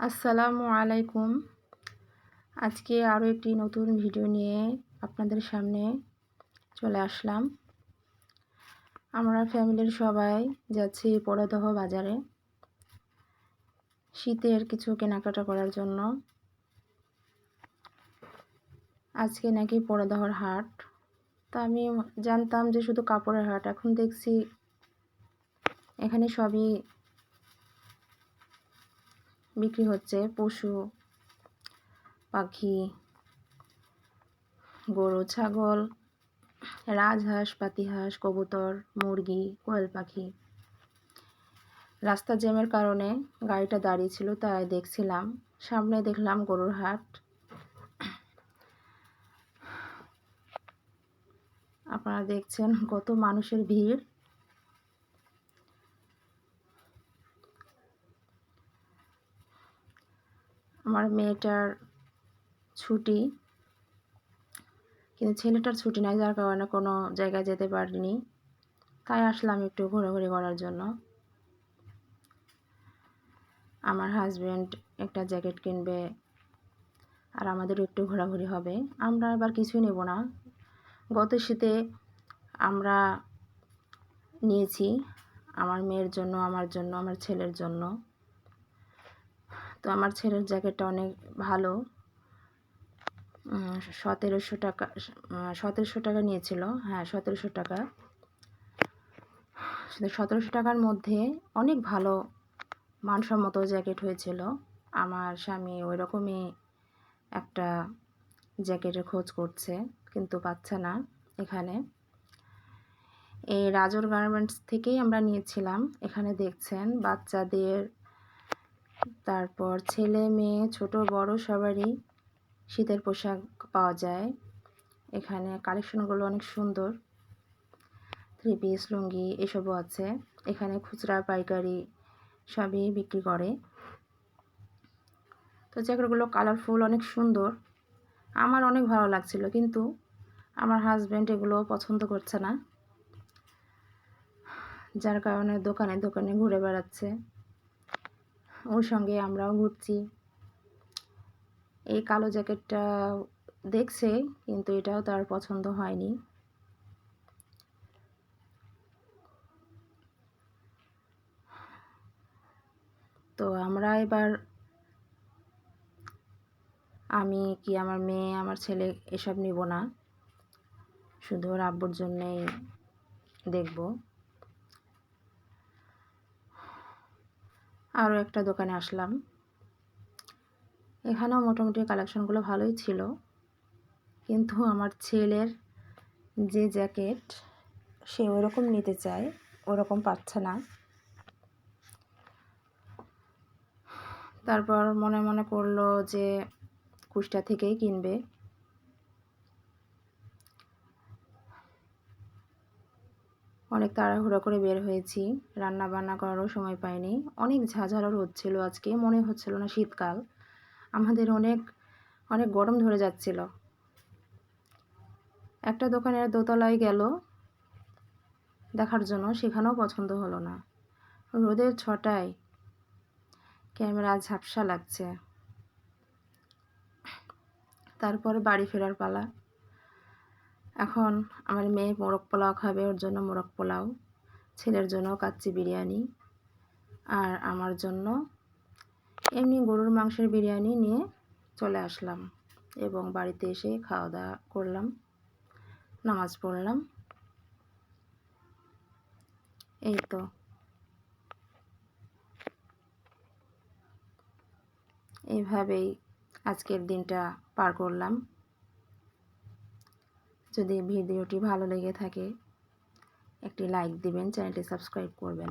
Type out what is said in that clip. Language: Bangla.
আসসালামু আলাইকুম। আজকে আরও একটি নতুন ভিডিও নিয়ে আপনাদের সামনে চলে আসলাম। আমরা ফ্যামিলির সবাই যাচ্ছি পড়েদহ বাজারে শীতের কিছু কেনাকাটা করার জন্য। আজকে নাকি পড়েদহর হাট। তা আমি জানতাম যে শুধু কাপড়ের হাট, এখন দেখছি এখানে সবই বিক্রি হচ্ছে। পশু পাখি, গরু, ছাগল, রাজহাঁস, পাতিহাঁস, কবুতর, মুরগি, কোয়েল পাখি। রাস্তা জ্যামের কারণে গাড়িটা দাঁড়িয়ে ছিল, তাই দেখছিলাম। সামনে দেখলাম গরুর হাট। আপনারা দেখছেন কত মানুষের ভিড়। আমার মেয়েটার ছুটি, কিন্তু ছেলেটার ছুটি নাই, যার কারণে কোনো জায়গায় যেতে পারিনি। তাই আসলাম একটু ঘোরাঘুরি করার জন্য। আমার হাজব্যান্ড একটা জ্যাকেট কিনবে, আর আমাদেরও একটু ঘোরাঘুরি হবে। আমরা এবার কিছুই নেব না। গত শীতে আমরা নিয়েছি আমার মেয়ের জন্য, আমার জন্য, আমার ছেলের জন্য। তো আমার ছেলের জ্যাকেটটা অনেক ভালো। 1700 টাকা, 1700 টাকা নিয়েছিল। হ্যাঁ, 1700 টাকা। 1700 টাকার মধ্যে অনেক ভালো মানসম্মত জ্যাকেট হয়েছিল। আমার স্বামী ওই রকমই একটা জ্যাকেটের খোঁজ করছে, কিন্তু পাচ্ছে না এখানে। এই রাজর গার্মেন্টস থেকেই আমরা নিয়েছিলাম। এখানে দেখছেন বাচ্চাদের, তারপর ছেলে মেয়ে, ছোট বড় সবারই শীতের পোশাক পাওয়া যায়। এখানে কালেকশনগুলো অনেক সুন্দর। 3 পিস, লুঙ্গি এসবও আছে। এখানে খুচরা পাইকারি সবই বিক্রি করে। তো জ্যাকেটগুলো কালারফুল, অনেক সুন্দর। আমার অনেক ভালো লাগছিল, কিন্তু আমার হাজব্যান্ড এগুলো পছন্দ করছে না, যার কারণে দোকানে দোকানে ঘুরে বেড়াচ্ছে। ওর সঙ্গে আমরাও ঘুরছি। এই কালো জ্যাকেটটা দেখছে, কিন্তু এটাও তার পছন্দ হয়নি। তো আমরা এবার, আমি কি আমার মেয়ে, আমার ছেলে এসব নিব না, শুধু ওর আব্বুর জন্যেই দেখব। আরও একটা দোকানে আসলাম। এখানেও মোটামুটি কালেকশনগুলো ভালোই ছিল, কিন্তু আমার ছেলের যে জ্যাকেট সে ওরকম নিতে চায়, ওরকম পাচ্ছে না। তারপর মনে মনে করলো যে কুষ্টা থেকেই কিনবে। অনেক তাড়াহুড়ো করে বের হয়েছি, রান্না বান্না করারও সময় পাইনি। অনেক ঝাঁঝালো রোদ ছিল আজকে, মনে হচ্ছিল না শীতকাল। আমাদের অনেক অনেক গরম ধরে যাচ্ছিল। একটা দোকানের দোতলায় গেল দেখার জন্য, সেখানেও পছন্দ হলো না। রোদের ছটায় ক্যামেরা ঝাপসা লাগছে। তারপরে বাড়ি ফেরার পালা। এখন আমার মেয়ে মোরগ পোলাও খাবে, ওর জন্য মোরগ পোলাও, ছেলের জন্য কাচ্চি বিরিয়ানি, আর আমার জন্য এমনি গরুর মাংসের বিরিয়ানি নিয়ে চলে আসলাম। এবং বাড়িতে এসে খাওয়া দাওয়া করলাম, নামাজ পড়লাম। এই তো, এইভাবেই আজকের দিনটা পার করলাম। যদি ভিডিওটি ভালো লেগে থাকে একটি লাইক দিবেন, চ্যানেলটি সাবস্ক্রাইব করবেন।